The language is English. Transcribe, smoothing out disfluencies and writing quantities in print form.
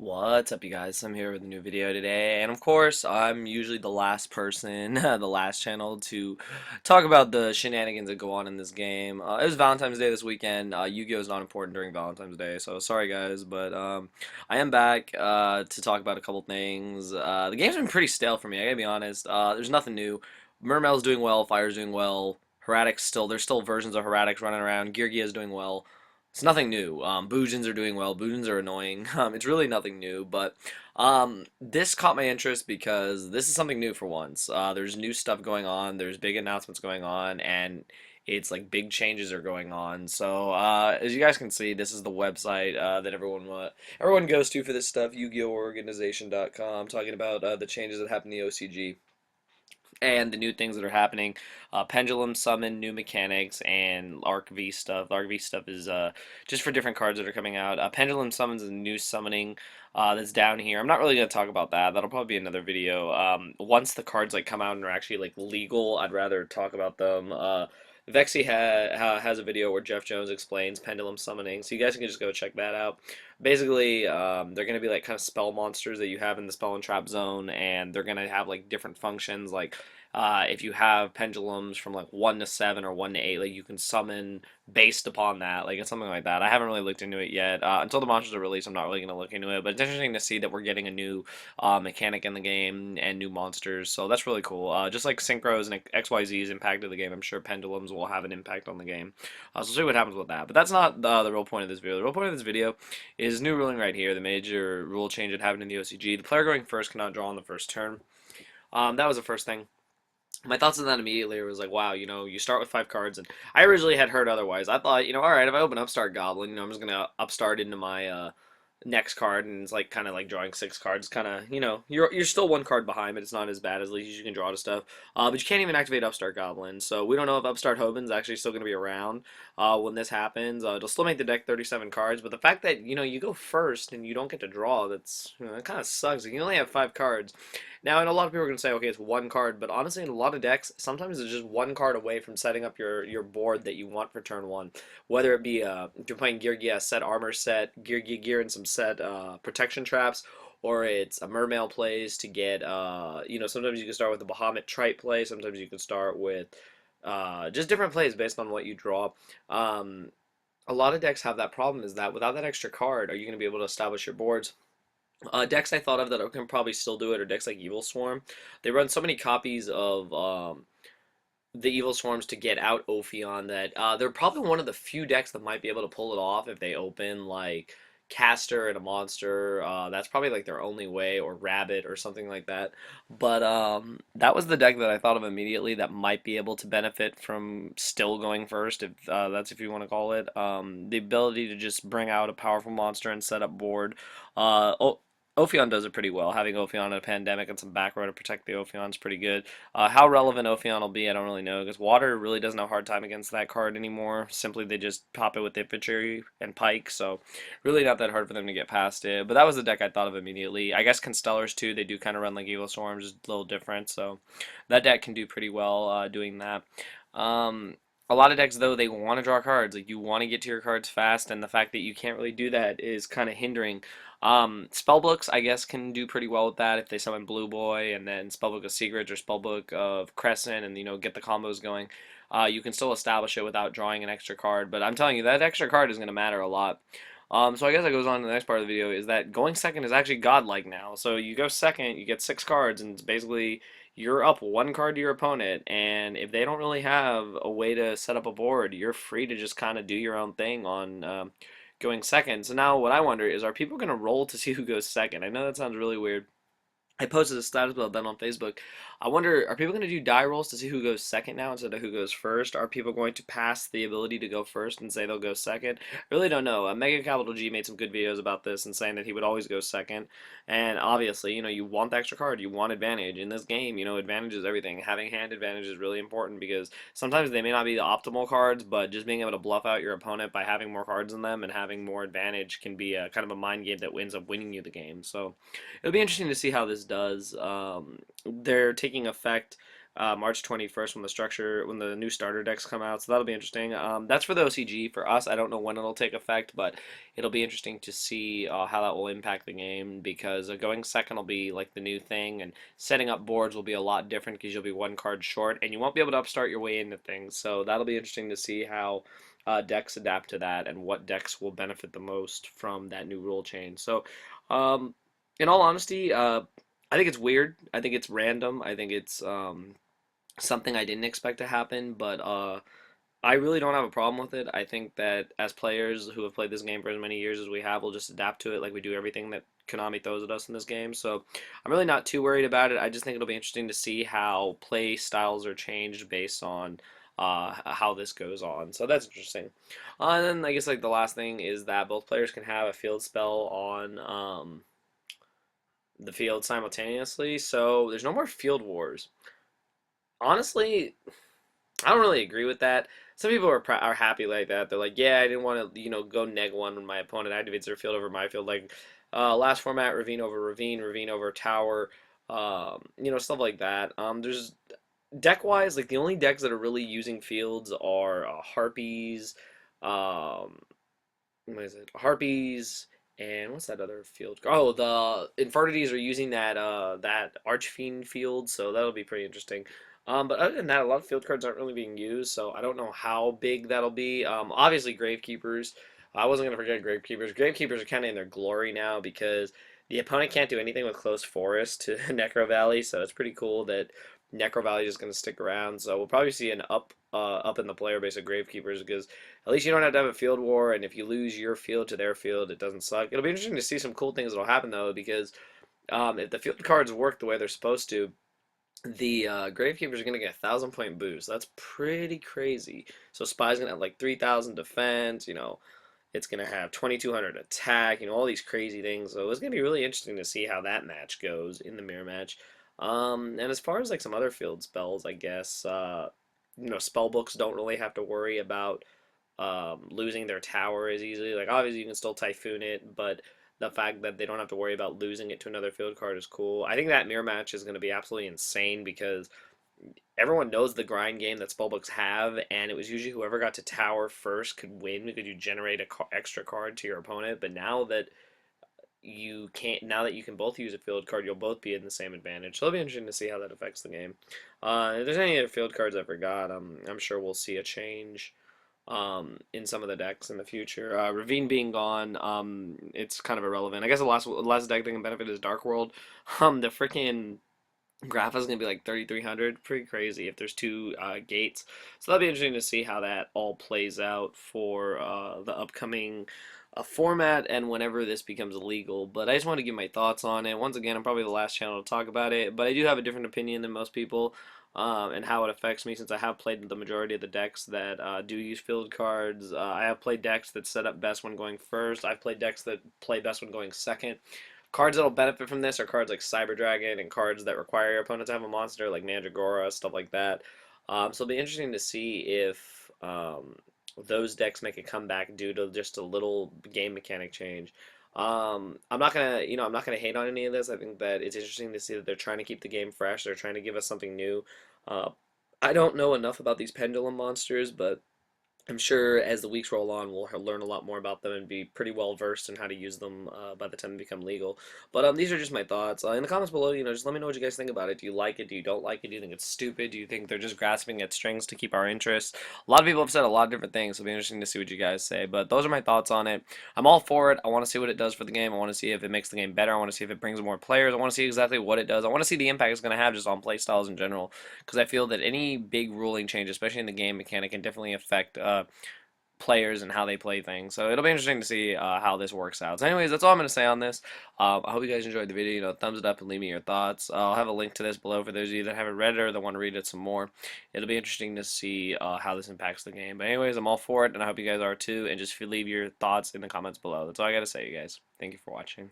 What's up, you guys? I'm here with a new video today, and of course, I'm usually the last person, the last channel to talk about the shenanigans that go on in this game. It was Valentine's Day this weekend. Yu-Gi-Oh is not important during Valentine's Day, so sorry guys, but I am back to talk about a couple things. The game's been pretty stale for me, I gotta be honest. There's nothing new. Mermel's doing well, Fire's doing well, there's still versions of Heretics running around, Geargia is doing well. It's nothing new. Boojins are doing well. Boojins are annoying. It's really nothing new, but this caught my interest because this is something new for once. There's new stuff going on. There's big announcements going on, and it's like big changes are going on. So as you guys can see, this is the website that everyone goes to for this stuff. YuGiohOrganization.com, talking about the changes that happened in the OCG and the new things that are happening. Pendulum Summon, new mechanics, and Arc V stuff. The Arc V stuff is just for different cards that are coming out. Pendulum Summons is a new summoning that's down here. I'm not really going to talk about that. That'll probably be another video. Once the cards like come out and are actually like legal, I'd rather talk about them. Vexy has a video where Jeff Jones explains pendulum summoning, so you guys can just go check that out. Basically, they're going to be like kind of spell monsters that you have in the spell and trap zone, and they're going to have like different functions. Like if you have pendulums from like 1 to 7 or 1 to 8, like you can summon based upon that. Like it's something like that. I haven't really looked into it yet. Until the monsters are released, I'm not really going to look into it. But it's interesting to see that we're getting a new mechanic in the game and new monsters. So that's really cool. Just like Synchros and XYZ's impacted the game, I'm sure pendulums will have an impact on the game. So we'll see what happens with that. But that's not the real point of this video. The real point of this video is new ruling right here. The major rule change that happened in the OCG. The player going first cannot draw on the first turn. That was the first thing. My thoughts on that immediately was like, wow, you start with 5 cards, and I originally had heard otherwise. I thought, all right, if I open Upstart Goblin, I'm just gonna Upstart into my next card, and it's like kind of like drawing 6 cards. Kind of, you're still 1 card behind, but it's not as bad. At least you can draw to stuff. But you can't even activate Upstart Goblin, so we don't know if Upstart Hoban's actually still gonna be around when this happens. It'll still make the deck 37 cards, but the fact that you go first and you don't get to draw, that's that kind of sucks. You only have 5 cards. Now, and a lot of people are going to say, okay, it's 1 card, but honestly, in a lot of decks, sometimes it's just 1 card away from setting up your board that you want for turn 1. Whether it be, if you're playing Gear set armor set, Gear and some set protection traps, or it's a Mermail plays to get, sometimes you can start with a Bahamut Trite play, sometimes you can start with just different plays based on what you draw. A lot of decks have that problem, is that without that extra card, are you going to be able to establish your boards? Decks I thought of that can probably still do it are decks like Evil Swarm. They run so many copies of the Evil Swarms to get out Ophion that they're probably one of the few decks that might be able to pull it off if they open like Caster and a monster. That's probably like their only way, or Rabbit or something like that. But that was the deck that I thought of immediately that might be able to benefit from still going first, if that's if you want to call it. The ability to just bring out a powerful monster and set up board. Ophion does it pretty well. Having Ophion in a pandemic and some back row to protect the Ophion is pretty good. How relevant Ophion will be, I don't really know, because Water really doesn't have a hard time against that card anymore. Simply, they just pop it with Infantry and Pike, so really not that hard for them to get past it. But that was the deck I thought of immediately. I guess Constellars, too, they do kind of run like Evil Swarms, just a little different, so that deck can do pretty well doing that. A lot of decks, though, they want to draw cards. Like, you want to get to your cards fast, and the fact that you can't really do that is kind of hindering. Spellbooks, I guess, can do pretty well with that if they summon Blue Boy and then Spellbook of Secrets or Spellbook of Crescent and, get the combos going. You can still establish it without drawing an extra card, but I'm telling you, that extra card is going to matter a lot. So I guess that goes on to the next part of the video, is that going second is actually godlike now. So you go second, you get 6 cards, and it's basically you're up 1 card to your opponent, and if they don't really have a way to set up a board, you're free to just kind of do your own thing on going second. So now what I wonder is, are people going to roll to see who goes second? I know that sounds really weird. I posted a status about that on Facebook. I wonder, are people going to do die rolls to see who goes second now instead of who goes first? Are people going to pass the ability to go first and say they'll go second? I really don't know. Mega Capital G made some good videos about this and saying that he would always go second. And obviously, you want the extra card. You want advantage. In this game, advantage is everything. Having hand advantage is really important because sometimes they may not be the optimal cards, but just being able to bluff out your opponent by having more cards in them and having more advantage can be kind of a mind game that ends up winning you the game. So it'll be interesting to see how this does. They're taking effect March 21st when the new starter decks come out. So that'll be interesting. That's for the OCG. For us, I don't know when it'll take effect, but it'll be interesting to see how that will impact the game because going second will be like the new thing, and setting up boards will be a lot different because you'll be one card short, and you won't be able to upstart your way into things. So that'll be interesting to see how decks adapt to that and what decks will benefit the most from that new rule change. So, um, in all honesty, I think it's weird. I think it's random. I think it's something I didn't expect to happen, but I really don't have a problem with it. I think that as players who have played this game for as many years as we have, we'll just adapt to it like we do everything that Konami throws at us in this game. So I'm really not too worried about it. I just think it'll be interesting to see how play styles are changed based on how this goes on. So that's interesting. And then I guess like the last thing is that both players can have a field spell on the field simultaneously. So there's no more field wars. Honestly, I don't really agree with that. Some people are happy like that. They're like, yeah, I didn't want to go neg one when my opponent activates their field over my field. Like last format, ravine over ravine, ravine over tower, stuff like that. There's deck wise, like the only decks that are really using fields are harpies, um, what is it? Harpies, and what's that other field? Oh, the Infernities are using that Archfiend field, so that'll be pretty interesting. But other than that, a lot of field cards aren't really being used, so I don't know how big that'll be. Obviously, Gravekeepers. I wasn't gonna forget Gravekeepers. Gravekeepers are kind of in their glory now because the opponent can't do anything with Close Forest to Necro Valley, so it's pretty cool that Necro Valley is going to stick around. So we'll probably see an up in the player base of Gravekeepers because at least you don't have to have a field war, and if you lose your field to their field, it doesn't suck. It'll be interesting to see some cool things that'll happen though, because if the field cards work the way they're supposed to, the Gravekeepers are going to get a 1,000 point boost. That's pretty crazy. So Spy's going to have like 3,000 defense. It's going to have 2,200 attack. All these crazy things. So it's going to be really interesting to see how that match goes in the mirror match. And as far as like some other field spells, I guess spell books don't really have to worry about losing their tower as easily. Like obviously you can still typhoon it, but the fact that they don't have to worry about losing it to another field card is cool. I think that mirror match is going to be absolutely insane because everyone knows the grind game that spellbooks have, and it was usually whoever got to tower first could win because you generate a extra card to your opponent. But now that you can both use a field card, you'll both be in the same advantage. So it'll be interesting to see how that affects the game. If there's any other field cards I forgot, I'm sure we'll see a change in some of the decks in the future. Ravine being gone, it's kind of irrelevant. I guess the last deck that can benefit is Dark World. The freaking Graph is gonna be like 3,300, pretty crazy if there's two gates. So that'll be interesting to see how that all plays out for the upcoming format and whenever this becomes illegal. But I just want to give my thoughts on it. Once again, I'm probably the last channel to talk about it, but I do have a different opinion than most people. And how it affects me since I have played the majority of the decks that do use field cards. I have played decks that set up best when going first. I've played decks that play best when going second. Cards that'll benefit from this are cards like Cyber Dragon and cards that require your opponent to have a monster like Mandragora, stuff like that. So it'll be interesting to see if those decks make a comeback due to just a little game mechanic change. I'm not gonna hate on any of this. I think that it's interesting to see that they're trying to keep the game fresh. They're trying to give us something new. Uh, I don't know enough about these pendulum monsters, but I'm sure as the weeks roll on, we'll learn a lot more about them and be pretty well versed in how to use them by the time they become legal. But these are just my thoughts. In the comments below, just let me know what you guys think about it. Do you like it? Do you don't like it? Do you think it's stupid? Do you think they're just grasping at strings to keep our interest? A lot of people have said a lot of different things, so it'll be interesting to see what you guys say. But those are my thoughts on it. I'm all for it. I want to see what it does for the game. I want to see if it makes the game better. I want to see if it brings more players. I want to see exactly what it does. I want to see the impact it's going to have just on play styles in general, because I feel that any big ruling change, especially in the game mechanic, can definitely affect players and how they play things. So it'll be interesting to see how this works out. So anyways, that's all I'm going to say on this. I hope you guys enjoyed the video. Thumbs it up and leave me your thoughts. I'll have a link to this below for those of you that haven't read it or that want to read it some more. It'll be interesting to see how this impacts the game. But anyways, I'm all for it, and I hope you guys are too. And just leave your thoughts in the comments below. That's all I got to say, you guys. Thank you for watching.